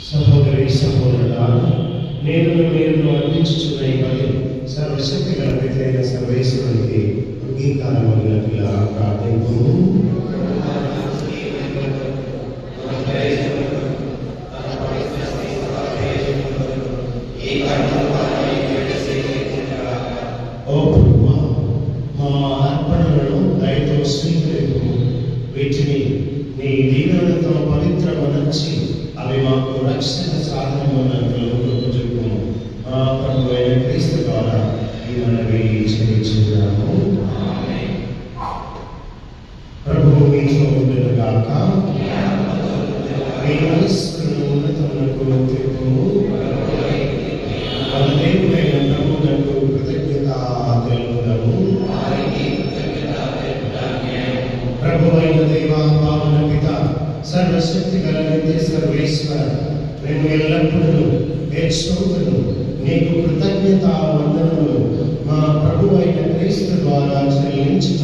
సహోదరి సహోదరుడా, నేను మీరు అందించుచున్న ఈ బలి సర్వశక్తి గల పితైన సర్వేశ్వరునికి అంగీకారమగినట్లుగా ప్రార్థింపుము. ఓ ప్రభువా, మా అర్పణలను దయతో స్వీకరింపు. వీటిని నీ దీవెనలతో పవిత్రమనర్చి అవి మాకు రక్షణ సాధనమునకు చూపుము. మా ప్రభు అయిన క్రీస్తు ద్వారా ఈ మనవి చెల్లించున్నాము. ప్రభువు మీతో ఉండునుగాక. మీ మనస్సును ఉన్నతమునకు తిప్పుము. మన దేవుడైన ప్రభువునకు కృతజ్ఞత తెలుపుదాము. ప్రభువైన దేవా, పావన పిత, సర్వశక్తి గల నిత్య సర్వేశ్వర, మేము ఎల్లప్పుడూ హెచ్చుకుంటూ నీకు కృతజ్ఞత వందనములు మా ప్రభువైన క్రీస్తు ద్వారా చెల్లించుట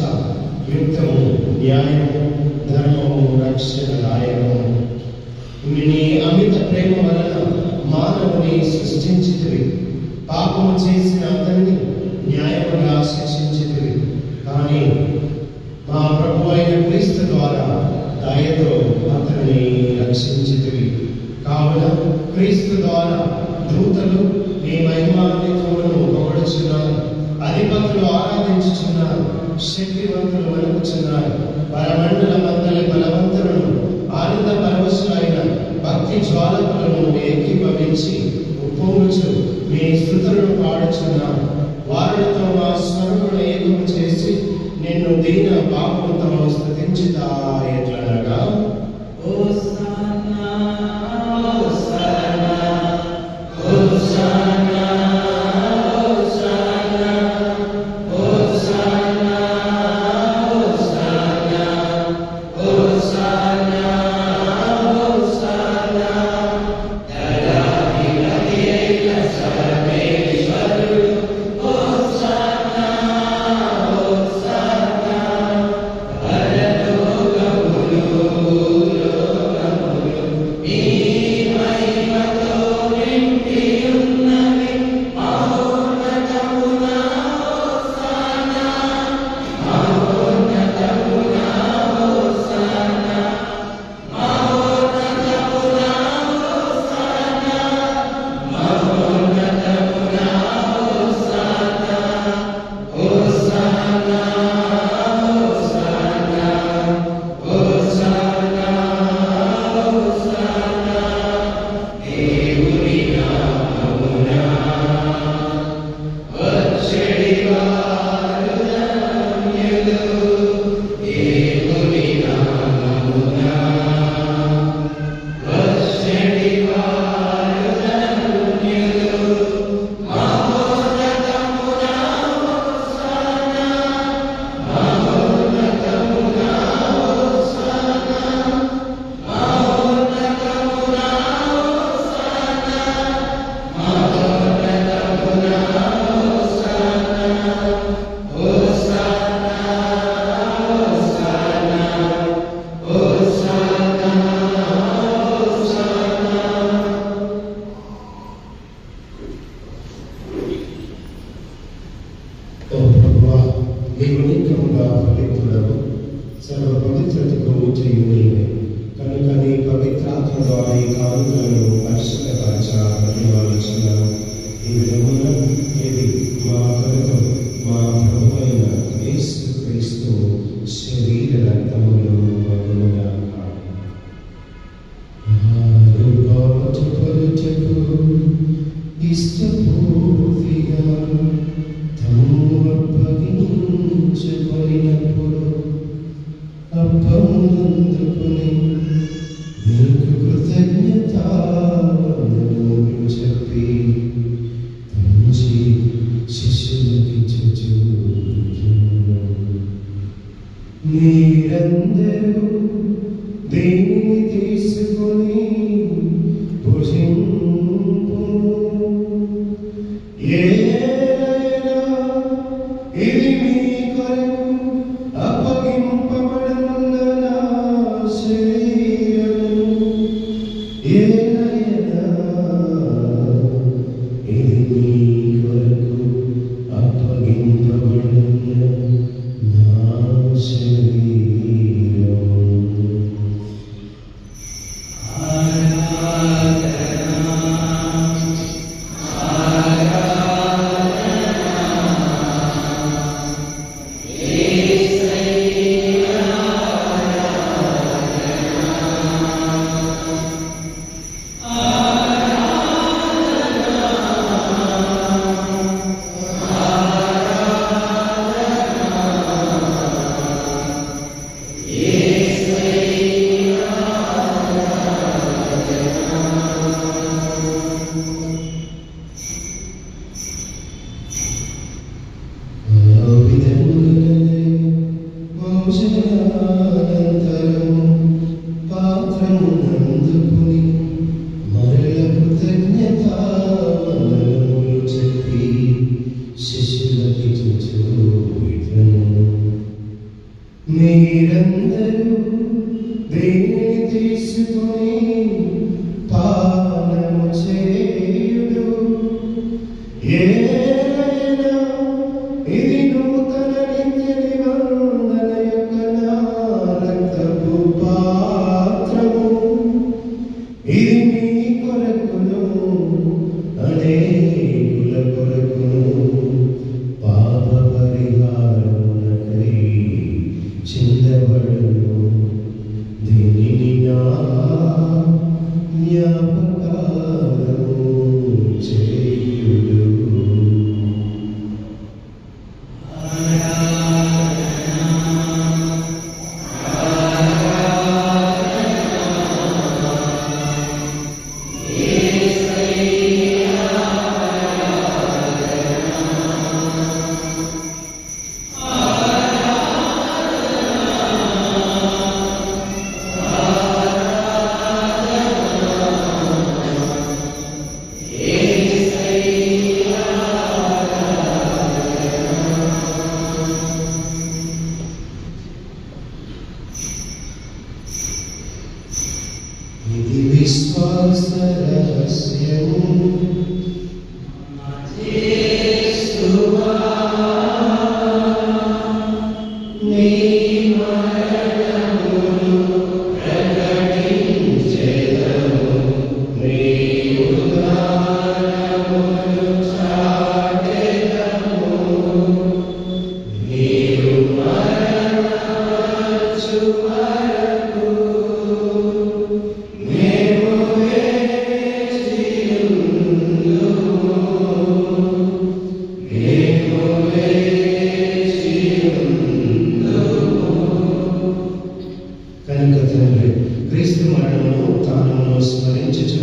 యుక్తము, న్యాయము, ధర్మము, రక్షణదాయకము. నీ అమిత ప్రేమ వలన మానవుని సృష్టించితివి. పాపము చేసిన అతన్ని న్యాయముగా శిక్షించితివి. కానీ మా ప్రభువైన క్రీస్తు ద్వారా దయతో అతన్ని రక్షించితివి. కావున క్రీస్తు ద్వారా దూతలు నీ మహిమాన్వితములను పొగడుచున్నారు, అధిపతులు ఆరాధించుచున్నారు, శక్తివంతులు వణుకుచున్నారు. పరమండల మండలి బలవంతులను ఆనంద పరవశులైన భక్తి జ్వాలకులను ఏకీభవించి ఉప్పొంగుచు మీ స్తుతులను పాడుచున్నారు. వారులతో మా స్వరమును ఏకము చేసి నిన్ను దీన పాపంతో స్తుతించుతా ఎట్లనగా, హోసన్నా హోసన్నా హోసన్నా హోసన్నా హోసన్నా హోసన్నా హోసన్నా హోసన్నా దయానిధియైన సర్వేశ్వరుడు హోసన్నా హోసన్నా పరలోకములు లోకములు మీ మహిమతో నిండి ఉన్నవి. మహోన్నతమున హోసన్నా మహోన్నతమున హోసన్నా మహోన్నతమున హోసన్నా మహోన్నతమున హోసన్నా హోసన్నా హోసన్నా హోసన్నా హోసన్నా దేవుని నామమున వచ్చెడి వారు ధన్యులు. దేవుని నామమున వచ్చెడి వారు ధన్యులు. మహోన్నతమున హోసన్నా మహోన్నతమున హోసన్నా మహోన్నతమున హోసన్నా మహోన్నతమున హోసన్నా హోసన్నా హోసన్నా హోసన్నా హోసన్నా. ఓ ప్రభువా, నీవు నిత్యముగా పవిత్రుడవు, సర్వ పవిత్రతకు ఊచయు నీవే. కనుక నీ పవిత్రాత్మ ద్వారా ఈ కానుకలను పరిశుభ్రపరచాలనుచున్నాను. ఈ విధమున ఇది మా కొరకు మా ప్రభువైన యేసుక్రీస్తు శరీర రక్తములు మగునుగాక. ఆరుపాటుపరుటకు ఇష్టపూర్తిగా తమ్ము అప్పగించుకొనినప్పుడు అప్పమునందుకుని నీకు కృతజ్ఞతావందనములు చెప్పి తంచి శిష్యులకు తీసుకొని పానము చేయుడు. ఏలైనా ఇది నూతన నిత్య నిబంధన యొక్క నా రక్తపు పాత్రము. ఇది మీ కొరకును అనేకుల కొరకును పాప పరిహారమునకై చిందబడును. దీనిని నా జ్ఞాపకార్థము చేయుడు. ఇది విశ్వాస రహస్యము. నీ మరణమును ప్రకటించెదము, నీ ఉద్ధానమును చాటెదము. నీవు మరణమచ్చు వరకు మేము వేచియుందుము, మేము వేచియుందుము. కనుక తండ్రి, క్రీస్తు మరణమును ఉత్థానమును స్మరించుచు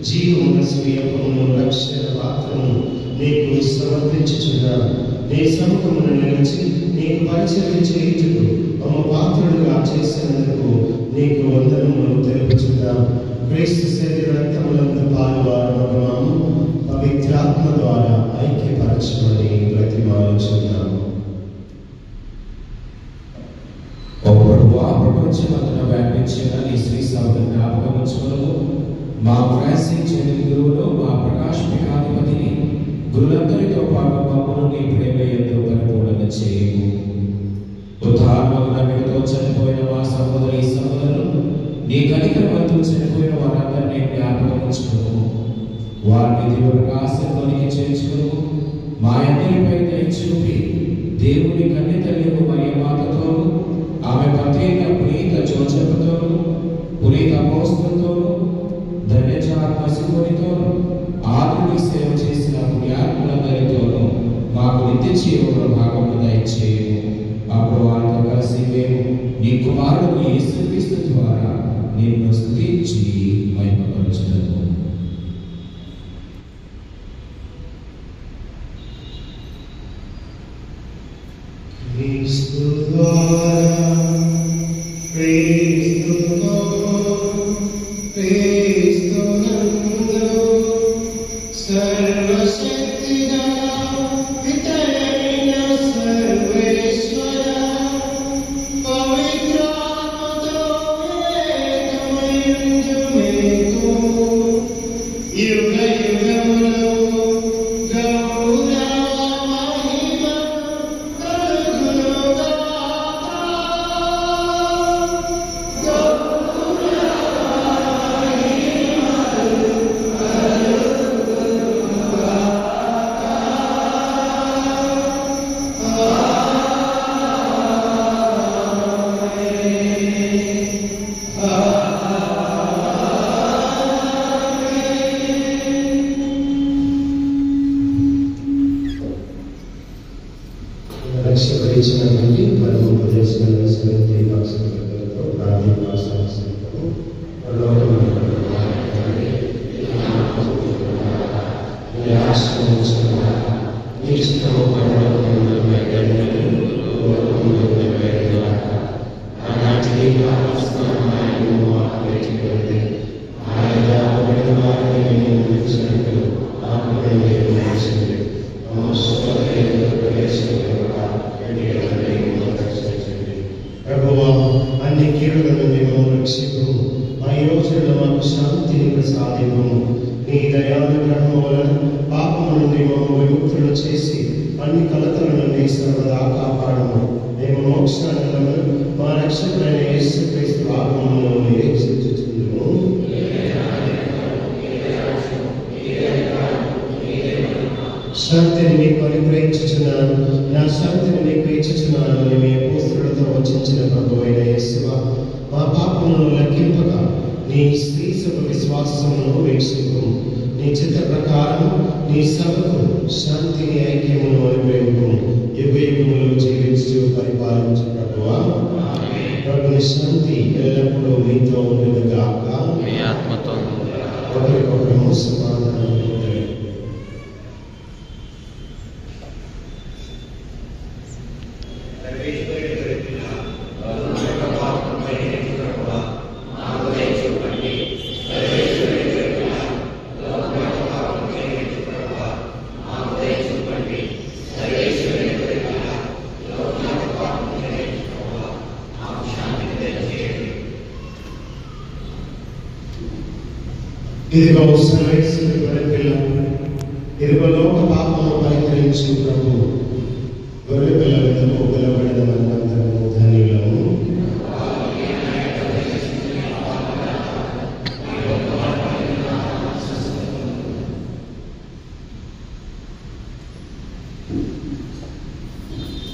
జీవమున స్వీయమును రక్షణ పాత్రము నీకు సమర్పించుచున్నాను. నీ సముఖమును నిలిచి నీకు పరిచయం చేయుటకు మమ్మ పాత్రుడుగా చేసినందుకు నీకు వందనములు తెలుపుచున్నాము. క్రీస్తు శరీర రక్తములందు పాలువారమగు పవిత్రాత్మ ద్వారా ఐక్యపరచమని ప్రతిమాలుచున్నాము. ఓ ప్రభువా, ప్రపంచమంతటా వ్యాపించిన నీ శ్రీ సభను జ్ఞాపకం ఉంచుకొనుము. మా ప్రయాసించిన గురువులు, మా ప్రకాశికాధిపతిని గురులందరితో పాటు మమ్మను నీ ప్రేమ యందు పరిపూర్ణ చేయము. ఉత్థానమగు నమ్మికతో చనిపోయిన మా సహోదరి సహోదరులు, నీ కనికరమందు చనిపోయిన వారందరినీ జ్ఞాపకం ఉంచుకొనుము. వారిని దివ్య ప్రకాశంలోనికి చేర్చుకొనుము. మా అందరిపై దయ చూపి దేవుని కన్య తల్లి మరియ మాతతోను, ఆమె ప్రత్యేక పునీత జోసెఫ్తోను, పునీత అపోస్తలులతోను, ధన్యజాత్మ శివునితోను, ఆదుని సేవ చేసిన పుణ్యాత్ములందరితోనూ మాకు నిత్య జీవంలో భాగము దయచేయము. అప్పుడు వారితో కలిసి మేము నీ కుమారుడు యేసుక్రీస్తు ద్వారా నిన్ను స్తుతించి మహిమపరచుదము. క్రీస్తుతో క్రీస్తునందు సర్వశక్తిగల పితయైన సర్వేశ్వర పవిత్రాత్మతో ఏకమయుండు మీకు యుగయుగములు గౌరవ మహిమ కలుగునుగాక. ఈ రోజున మాకు శాంతిని ప్రసాదింపము. నీ దయానుగ్రహము వలన పాపము నుండి మమ్మల్ని విముక్తులు చేసి అన్ని కలతల నుండి సర్వదా కాపాడము. మేము మోక్షానందము మా రక్షకుడైన యేసుక్రీస్తు ఆగమనమును నిరీక్షించుచుందుము. శాంతిని మీకు అనుగ్రహించుచున్నాను, నా శాంతిని మీకు ఇచ్చుచున్నాను అని మీ అపోస్తలులతో వచించిన ప్రభువైన యేసువా, మా పాపములను లెక్కింపక నీ స్త్రీ సభ విశ్వాసమును వీక్షింపుము. నీ చిత్త ప్రకారం నీ సభకు శాంతిని ఐక్యమును అనుగ్రహింపుము. యుగయుగములు జీవించు పరిపాలించు ప్రభువా. ప్రభుని శాంతి ఎల్లప్పుడూ మీతో ఉండుగాక. మీ ఆత్మతో ఒకరికొకరు సమాధానం. ఇదిగో సర్వేశ్వరుని గొర్రెపిల్ల, ఇదిగో లోక పాపము పరిహరించు ప్రభు. గొర్రెపిల్ల వెనుక పిలవబడిన మనమందరము ధన్యులము.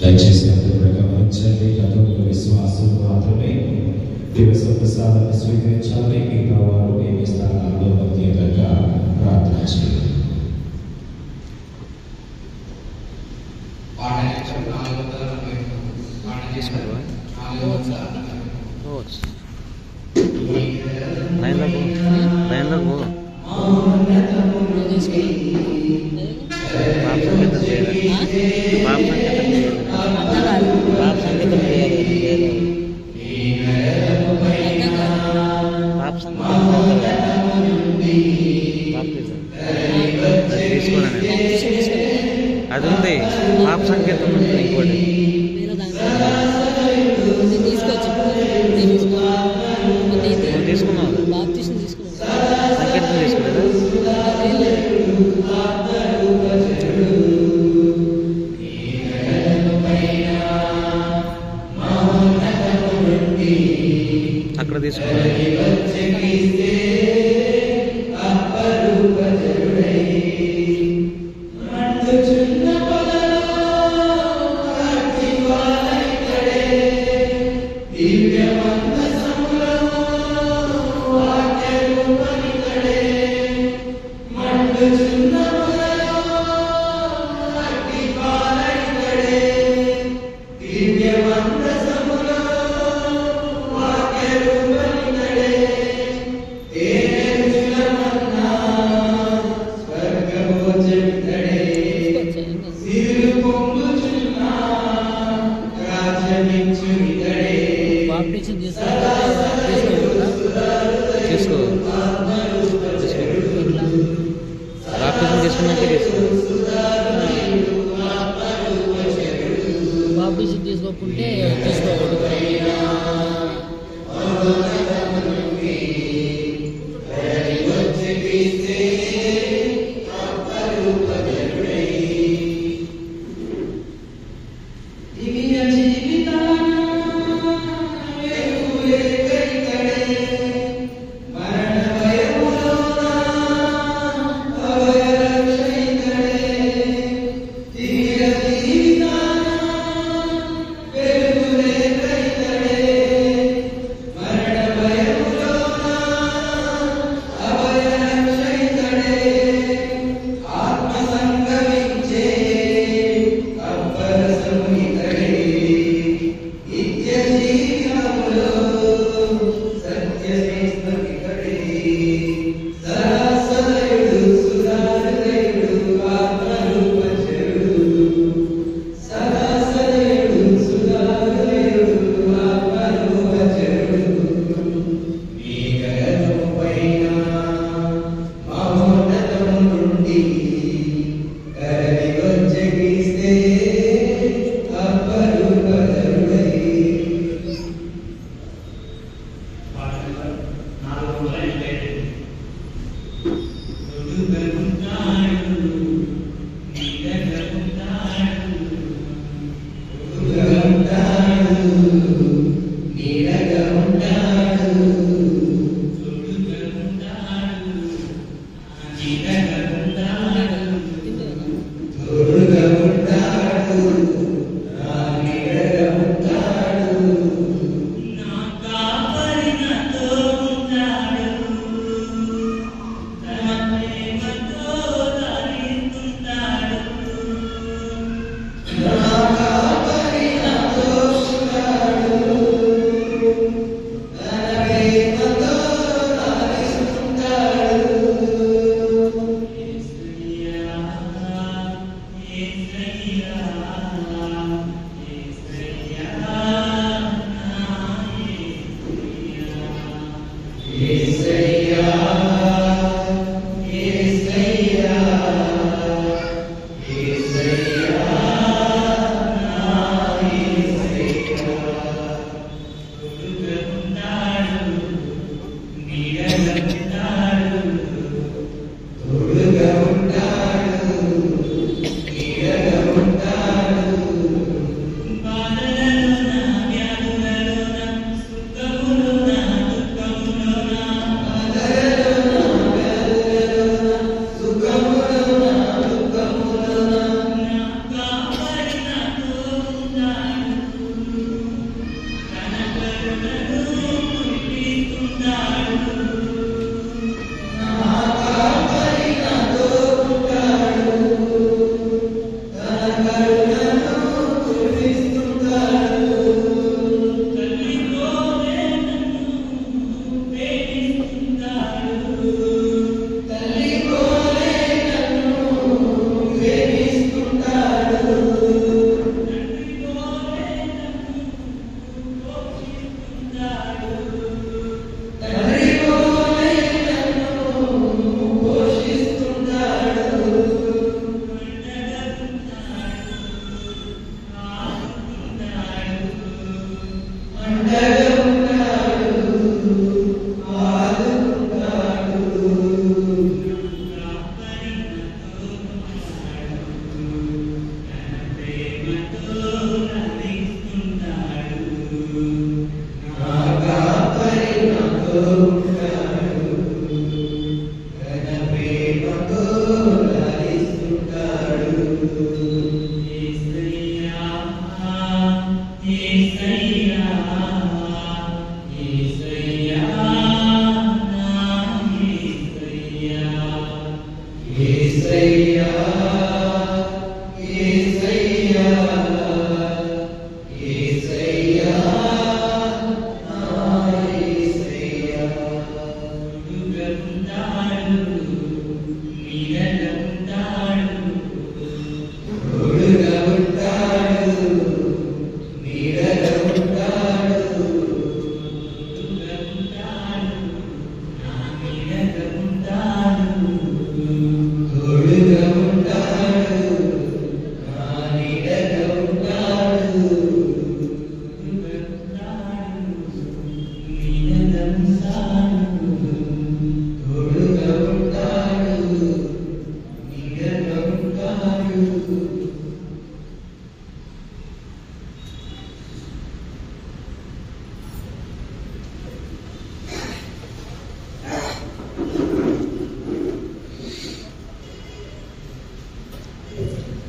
దయచేసి అందరూ గమనించండి. కథకుల విశ్వాసులు మాత్రమే దివస ప్రసాదాన్ని స్వీకరించాలి. మిగతా వారు మీ స్థానాల్లో ప్రత్యేకంగా ప్రార్థన చేయాలి. అది ఉంది పాప సంకేతం ఉంటుంది. ఇంకోటి తీసుకున్నావు సంకేతం తీసుకున్నాదా? అక్కడ తీసుకున్నా. తీసుకోకుంటే తీసుకోకూడదు. Yeah.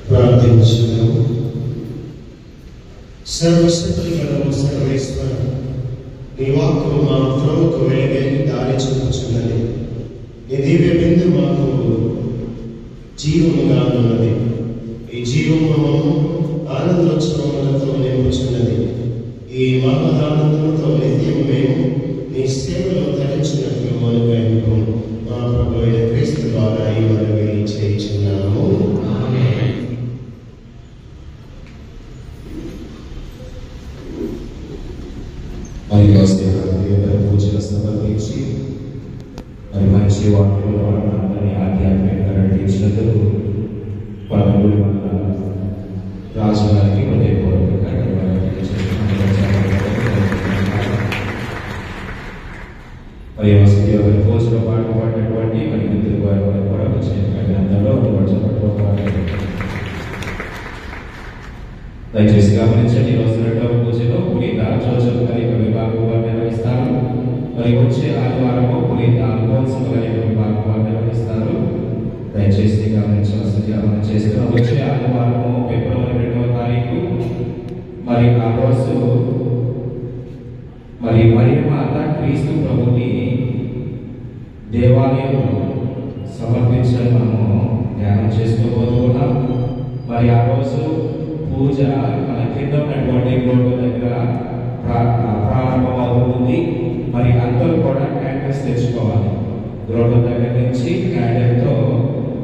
ప్రార్థించుదాము. సర్వశక్తి గలవు సర్వేశ్వర, నీ వాక్కు మా త్రోవకు వెలుగై దారి చూపుచున్నది. నీ దివ్య బిందు మాకు జీవముగా ఉన్నది. ఈ జీవము ఆనందోత్సవములతో నింపుచున్నది. ఈ మహదానందంతో నిత్యం మేము నీ సేవలో ధరించినట్లు అనుగ్రహింపు. మా ప్రభు అయిన క్రీస్తు ద్వారా ఈ మనవి చేయుచున్నాము. పూజలు సమర్పించి మరి మంచి వాటిలో అందరినీ ఆధ్యాత్మికంగా నడిపించినందుకు పదమూడు వందల రాజుగారికి హృదయపూర్వకంగా మరి వసతి భోజన పాట పాడినటువంటి మరి మిత్రుల వారి కూడా వచ్చిన గ్రంథంలో దయచేసి గమనించండి. ఈరోజు రెండవ పూజలో పునీత జోసెఫ్ గారి విభాగం నిర్వహిస్తారు. మరి వచ్చే ఆదివారము పునీత అల్ఫోన్సో గారి విభాగం నిర్వహిస్తారు. దయచేసి గమనించవలసిందిగా మనం చేస్తున్నాం. వచ్చే ఆదివారము ఫిబ్రవరి 2వ తారీఖు మరి ఆ రోజు మరి మరియమాత క్రీస్తు ప్రభుని దేవాలయంలో సమర్పించడం మనము ధ్యానం చేసుకోబోతున్నాం. మరి ఆ రోజు పూజ మన కింద ఉన్నటువంటి రోడ్డు దగ్గర ప్రారంభమవుతుంది. మరి అందరూ కూడా క్యాండిల్స్ తెచ్చుకోవాలి. రోడ్డు దగ్గర నుంచి క్యాండిల్తో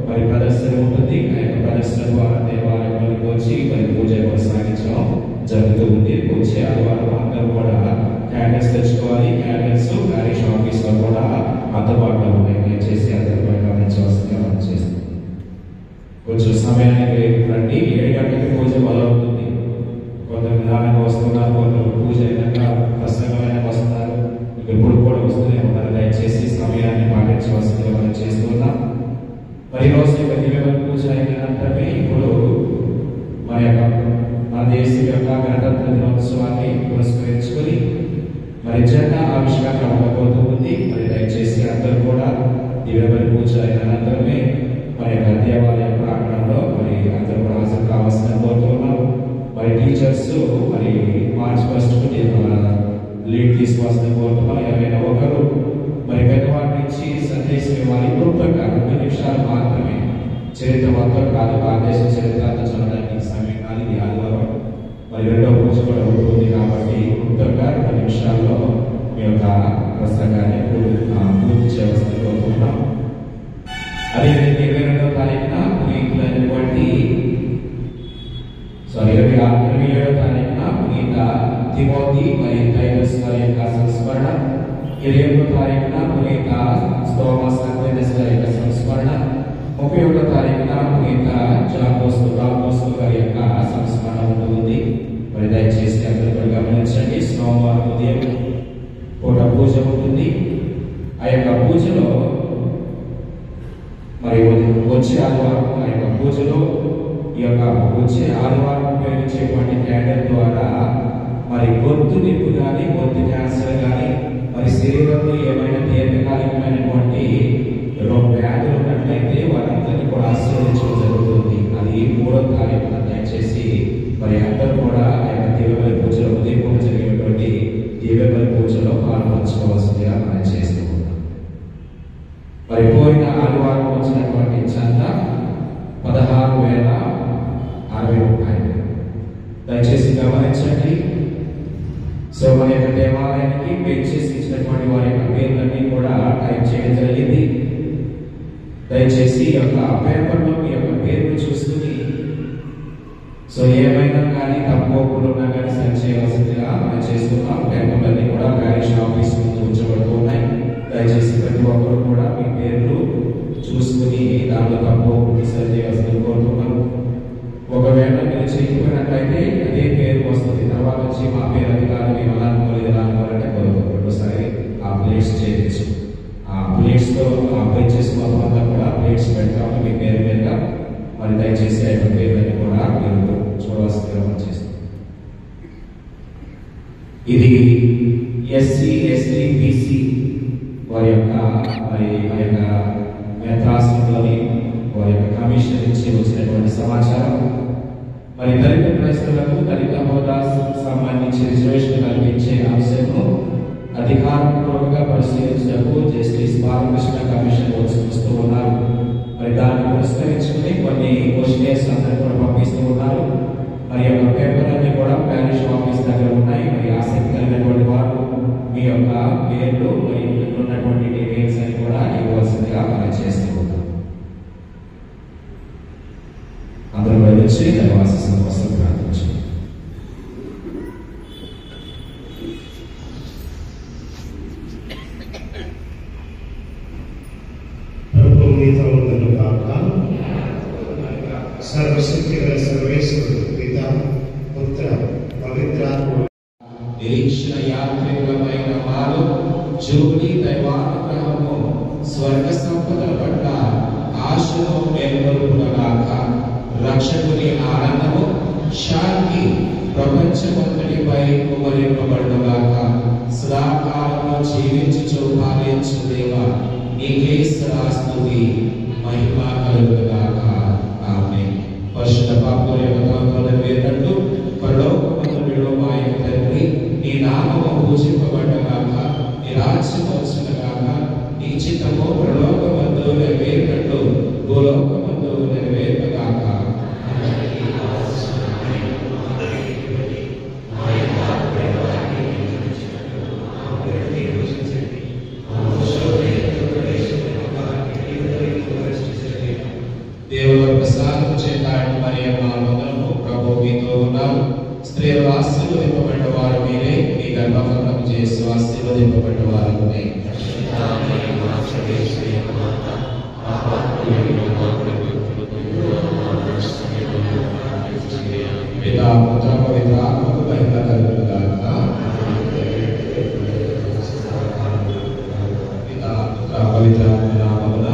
మరి ప్రదర్శన ఉంటుంది. ఆ యొక్క ప్రదర్శన ద్వారా దేవాలయంలోకి వచ్చి మరి పూజ కొనసాగించడం జరుగుతూ ఉంది. వచ్చే ఆదివారం అందరూ కూడా క్యాండిల్స్ తెచ్చుకోవాలి. క్యాండిల్స్ ప్యారిష్ ఆఫీస్లో కూడా అందుబాటులో ఉన్నాయి. దయచేసి అందరూ కూడా గమనించవలసిందిగా మనం చేస్తాం. కొంచెం సమయానికి రండి. 7 గంటలకి పూజ మొదలవుతుంది. కొందరు నిదానంగా వస్తున్నారు, కొందరు పూజ అయినాక ప్రసంగమైన వస్తున్నారు. ఇప్పుడు కూడా వస్తూనే ఉన్నారు. దయచేసి సమయం ప్రారంభించవలసిందిగా మనం చేస్తున్నాం. మరి రోజు యొక్క దివ్య పూజ అయిన అనంతరమే ఇప్పుడు మన దేశ యొక్క గణతంత్ర దినోత్సవాన్ని పురస్కరించుకొని మరి జెండా ఆవిష్కరణ ఉండబోతూ ఉంది. మరి దయచేసి అందరూ కూడా దివ్య పూజ అయిన అనంతరమే మరి యొక్క దేవాలయ ప్రాంగణంలో మరి అందరూ కూడా హాజరు కావాల్సిన కోరుతున్నాం. మరి టీచర్స్ మరి మార్చ్ 1 లీడ్ తీసుకోవాల్సిన కోరుతున్నాం. ఎవరైనా ఒకరు మరి పెద్దవారి నుంచి సందేశం వారి క్లుప్తంగా 2 నిమిషాలు మాత్రమే, చరిత్ర మొత్తం కాదు, భారతదేశ చరిత్ర అంతా చదవడానికి సమయం కాదు. ఇది ఆదివారం మరి రెండవ పూజ కూడా ఉంటుంది కాబట్టి క్లుప్తంగా 2 నిమిషాల్లో మీ యొక్క ప్రసంగాన్ని పూర్తి చేయవలసిన కోరుతున్నాం. అదేవిధంగా 22వ తారీఖున పునీతులైనటువంటి 27వ తారీఖున పునీత తిమోతి మరియు టైటస్ గారి యొక్క సంస్మరణ, 28వ తారీఖున పునీత థోమస్ అక్వినస్ గారి యొక్క సంస్మరణ, 31వ తారీఖున పునీత జాన్ బోస్కో గారి యొక్క సంస్మరణ ఉంటుంది. మరి దయచేసి అందరూ కూడా గమనించండి. సోమవారం ఉదయం పూట పూజ ఉంటుంది. ఆ యొక్క పూజలో మరి వచ్చే ఆదివారం ఆ యొక్క పూజలో ఈ యొక్క వచ్చే ఆదివారం ఉపయోగించేటువంటి క్యాండిల్ ద్వారా మరి గొంతు నిప్పు కానీ, గొంతు క్యాన్సర్ కానీ, మరి శరీరంలో ఏమైనా దీర్ఘకాలికమైనటువంటి వ్యాధులు ఉన్నట్లయితే వారందరినీ కూడా ఆశీర్వదించడం జరుగుతుంది. అది 3వ తారీఖున దయచేసి మరి అందరూ కూడా ఆ యొక్క దివ్యబలి పూజలో ఉదయం పూట జరిగేటువంటి దివ్యబలి పూజలో పాల్పంచుకోవాల్సిందిగా మనం చేస్తూ ఉన్నాం. మరి పోయిన ఆదివారం వచ్చినటువంటి చందా 16,060 రూపాయలు. దయచేసి గమనించండి. సో మన యొక్క దేవాలయానికి పెంచేసి ఇచ్చినటువంటి వారి యొక్క పేర్లన్నీ కూడా టైప్ చేయడం జరిగింది. దయచేసి ఈ యొక్క పేపర్లో మీ యొక్క పేర్లు చూసుకుని సో ఏమైనా కానీ తప్పులు ఉన్నా కానీ సరి చేయవలసిందిగా మనం చేస్తున్నాం. పేపర్లన్నీ కూడా ప్యారిష్ ఆఫీస్ ముందు ఉంచబడుతూ ఉన్నాయి. దయచేసి ప్రతి ఒక్కరు కూడా మీ పేర్లు చూసుకుని దాంట్లో తప్పులు సరి చేయవలసింది కోరుతున్నాం. ఒకవేళ మీరు చేయకపోయినట్లయితే అదే పేరు వస్తుంది. తర్వాత వచ్చి మా పేరు అది కాదు, మేము అలా అనుకోలేదు అనుకోవాలంటే కుదరదు. ఒకసారి ఆ ప్లేట్స్ చేయొచ్చు. ఆ ప్లేట్స్తో అప్లై చేసి మొత్తం అంతా కూడా ప్లేట్స్ పెడతాము మీ పేరు మీద. మరి దయచేసి ఆ యొక్క పేర్లని కూడా మీరు చూడవలసిందిగా మనం చేస్తాం. ఇది ఎస్సీ ఎస్టీ బీసీ వారి యొక్క మరి ఆ యొక్క మెత్రాసంలోని వారి యొక్క కమిషన్ నుంచి వచ్చినటువంటి సమాచారం. మరి దళిత క్రైస్తవులకు దళిత హోదా సంబంధించి రిజర్వేషన్ కల్పించే అంశంను అధికారపూర్వకంగా పరిశీలించడానికి జస్టిస్ బాలకృష్ణ కమిషన్ వస్తూ ఉన్నారు. మరి దాన్ని పురస్కరించుకుని కొన్ని క్వశ్చనర్స్ అందరూ కూడా పంపిస్తూ ఉన్నారు. మరి యొక్క పేపర్ అన్ని కూడా ప్యారిష్ ఆఫీస్ దగ్గర ఉన్నాయి. మరి ఆసక్తి కలిగినటువంటి వారు మీ యొక్క పేర్లు మరి ఉన్నటువంటి డీటెయిల్స్ అని కూడా ఇవ్వాల్సిందిగా మనం చేస్తూ ఉన్నాం. అందరూ వచ్చి దైవాశీస్సుల కోసం ప్రార్థించండి. సర్వశక్తి గల సర్వేశ్వరుడు పిత పుత్ర పవిత్రాత్మ నిరీక్షణ యాత్రికులమైన మాలో జూబిలీ దైవానుగ్రహము స్వర్గ సంపదల పట్ల ఆశను మేల్కొల్పునగాక. రక్షకుని ఆనందము శాంతి ప్రపంచమంతటిపై కుమరింపబడుగాక. సదాకాలంలో జీవించుచు పాలించు దేవ నీకే స్తుతి మహిమ కలుగుగాక. ఆమేన్. పరిశుద్ధ పాపుల యొక్క తలంపులు నెరవేరినట్లు పరలోకమందు మా యొక్క తండ్రి నీ నామము పూజింపబడగాక. నీ రాజ్యము వచ్చునగాక. నీ చిత్తము పరలోకమందు నెరవేరినట్లు భూలోకమందు నెరవేరుగాక. దేవుల ప్రసాదం చేత మరియమ్మ వందనము. ప్రభు మీతో ఉన్నారు. స్త్రీలు ఆశీర్వదింపబడిన వారు మీరే. మీ గర్భఫలము చేసి ఆశీర్వదింపబడిన వారు మీరే. పితా పుత్ర పవిత్ర ఆత్మకు మహిమ కలుగుగాక. పితా పుత్ర పవిత్ర నామమున